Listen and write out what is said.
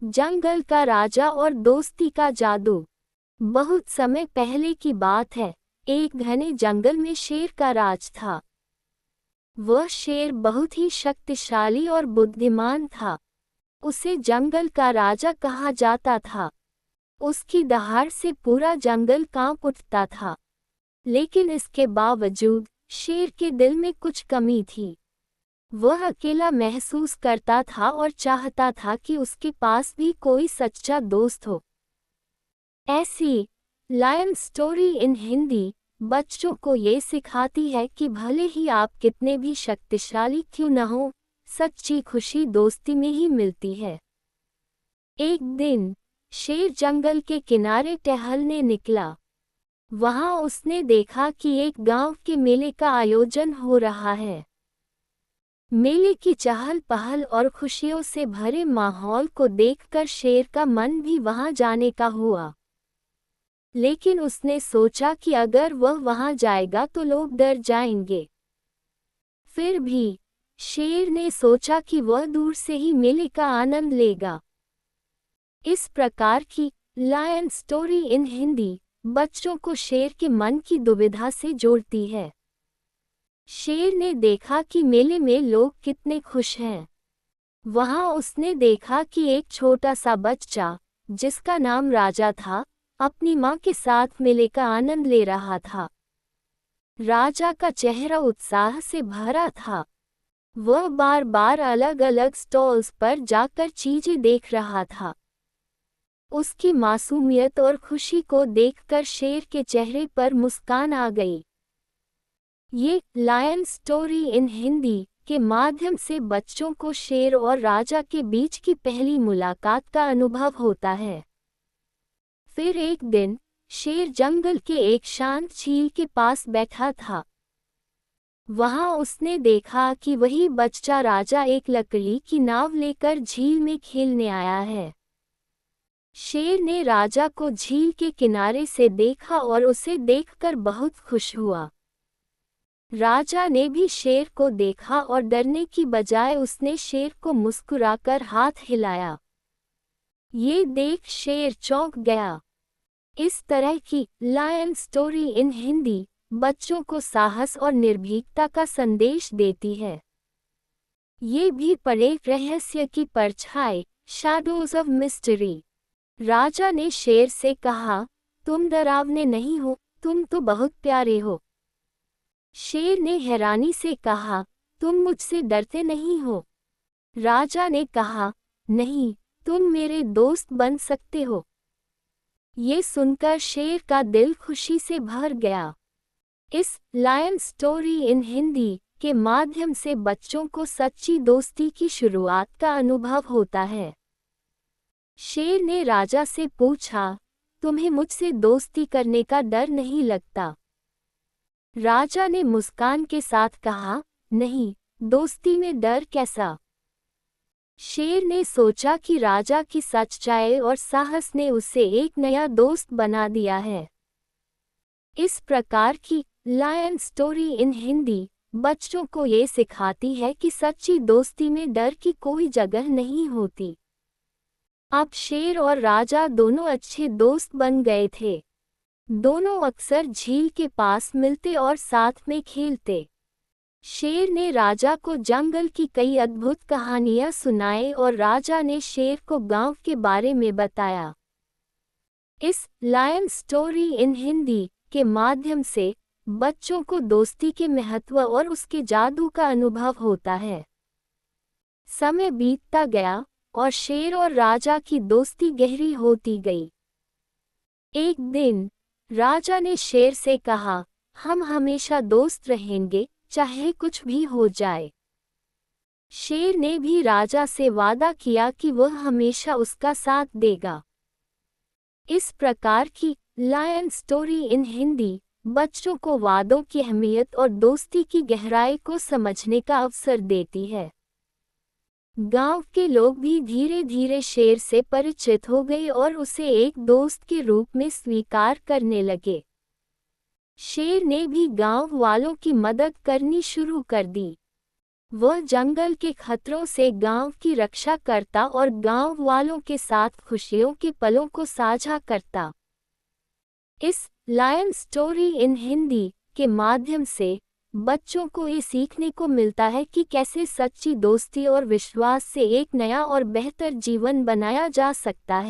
जंगल का राजा और दोस्ती का जादू। बहुत समय पहले की बात है। एक घने जंगल में शेर का राज था। वह शेर बहुत ही शक्तिशाली और बुद्धिमान था। उसे जंगल का राजा कहा जाता था। उसकी दहाड़ से पूरा जंगल कांप उठता था। लेकिन इसके बावजूद शेर के दिल में कुछ कमी थी। वह अकेला महसूस करता था और चाहता था कि उसके पास भी कोई सच्चा दोस्त हो। ऐसी लायन स्टोरी इन हिंदी बच्चों को ये सिखाती है कि भले ही आप कितने भी शक्तिशाली क्यों न हो, सच्ची खुशी दोस्ती में ही मिलती है। एक दिन शेर जंगल के किनारे टहलने निकला। वहां उसने देखा कि एक गांव के मेले का आयोजन हो रहा है। मेले की चहल पहल और खुशियों से भरे माहौल को देखकर शेर का मन भी वहां जाने का हुआ। लेकिन उसने सोचा कि अगर वह वहां जाएगा तो लोग डर जाएंगे। फिर भी शेर ने सोचा कि वह दूर से ही मेले का आनंद लेगा। इस प्रकार की लायन स्टोरी इन हिंदी बच्चों को शेर के मन की दुविधा से जोड़ती है। शेर ने देखा कि मेले में लोग कितने खुश हैं। वहां उसने देखा कि एक छोटा सा बच्चा, जिसका नाम राजा था, अपनी मां के साथ मेले का आनंद ले रहा था। राजा का चेहरा उत्साह से भरा था। वह बार बार अलग अलग स्टॉल्स पर जाकर चीजें देख रहा था। उसकी मासूमियत और खुशी को देखकर शेर के चेहरे पर मुस्कान आ गई। ये लायन स्टोरी इन हिंदी के माध्यम से बच्चों को शेर और राजा के बीच की पहली मुलाकात का अनुभव होता है। फिर एक दिन शेर जंगल के एक शांत झील के पास बैठा था। वहां उसने देखा कि वही बच्चा राजा एक लकड़ी की नाव लेकर झील में खेलने आया है। शेर ने राजा को झील के किनारे से देखा और उसे देखकर बहुत खुश हुआ। राजा ने भी शेर को देखा और डरने की बजाय उसने शेर को मुस्कुराकर हाथ हिलाया। ये देख शेर चौंक गया। इस तरह की लायन स्टोरी इन हिंदी बच्चों को साहस और निर्भीकता का संदेश देती है। ये भी पढ़े रहस्य की परछाई, शैडोज ऑफ मिस्ट्री। राजा ने शेर से कहा, तुम डरावने नहीं हो, तुम तो बहुत प्यारे हो। शेर ने हैरानी से कहा, तुम मुझसे डरते नहीं हो? राजा ने कहा, नहीं, तुम मेरे दोस्त बन सकते हो। ये सुनकर शेर का दिल खुशी से भर गया। इस लायन स्टोरी इन हिंदी के माध्यम से बच्चों को सच्ची दोस्ती की शुरुआत का अनुभव होता है। शेर ने राजा से पूछा, तुम्हें मुझसे दोस्ती करने का डर नहीं लगता? राजा ने मुस्कान के साथ कहा, नहीं, दोस्ती में डर कैसा? शेर ने सोचा कि राजा की सच्चाई और साहस ने उसे एक नया दोस्त बना दिया है। इस प्रकार की लायन स्टोरी इन हिंदी बच्चों को ये सिखाती है कि सच्ची दोस्ती में डर की कोई जगह नहीं होती। अब शेर और राजा दोनों अच्छे दोस्त बन गए थे। दोनों अक्सर झील के पास मिलते और साथ में खेलते। शेर ने राजा को जंगल की कई अद्भुत कहानियां सुनाई और राजा ने शेर को गांव के बारे में बताया। इस लायन स्टोरी इन हिंदी के माध्यम से बच्चों को दोस्ती के महत्व और उसके जादू का अनुभव होता है। समय बीतता गया और शेर और राजा की दोस्ती गहरी होती गई। एक दिन राजा ने शेर से कहा, हम हमेशा दोस्त रहेंगे, चाहे कुछ भी हो जाए। शेर ने भी राजा से वादा किया कि वह हमेशा उसका साथ देगा। इस प्रकार की लायन स्टोरी इन हिंदी बच्चों को वादों की अहमियत और दोस्ती की गहराई को समझने का अवसर देती है। गांव के लोग भी धीरे धीरे शेर से परिचित हो गए और उसे एक दोस्त के रूप में स्वीकार करने लगे। शेर ने भी गांव वालों की मदद करनी शुरू कर दी। वह जंगल के खतरों से गांव की रक्षा करता और गांव वालों के साथ खुशियों के पलों को साझा करता। इस लायन स्टोरी इन हिंदी के माध्यम से बच्चों को ये सीखने को मिलता है कि कैसे सच्ची दोस्ती और विश्वास से एक नया और बेहतर जीवन बनाया जा सकता है।